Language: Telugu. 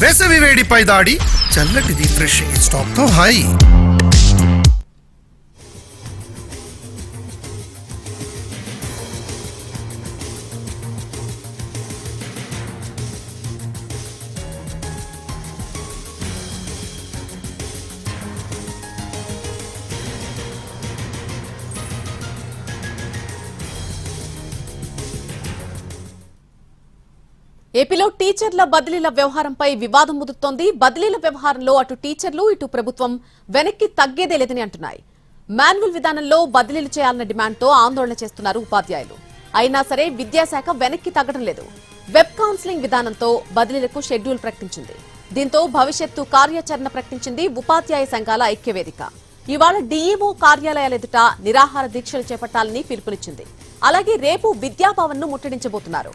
వేసవి వేడిపై దాడి, చల్లటి రిఫ్రెషింగ్ స్టాప్ తో హాయి. ఏపీలో టీచర్ల బదిలీల వ్యవహారంపై వివాదం ముదురుతోంది. బదిలీల వ్యవహారంలో అటు టీచర్లు ఇటు ప్రభుత్వం వెనక్కి తగ్గేదే లేదని అంటున్నాయి. మాన్యువల్ విధానంలో బదిలీలు చేయాలన్న డిమాండ్తో ఆందోళన చేస్తున్నారు ఉపాధ్యాయులు. అయినా సరే విద్యాశాఖ వెనక్కి తగ్గడం లేదు. వెబ్ కౌన్సిలింగ్ విధానంతో బదిలీలకు షెడ్యూల్ ప్రకటించింది. దీంతో భవిష్యత్తు కార్యాచరణ ప్రకటించింది ఉపాధ్యాయ సంఘాల ఐక్యవేదిక. ఇవాళ డీఈఓ కార్యాలయాల ఎదుట నిరాహార దీక్షలు చేపట్టాలని పిలుపునిచ్చింది. అలాగే రేపు విద్యాభవన్ ను ముట్టడించబోతున్నారు.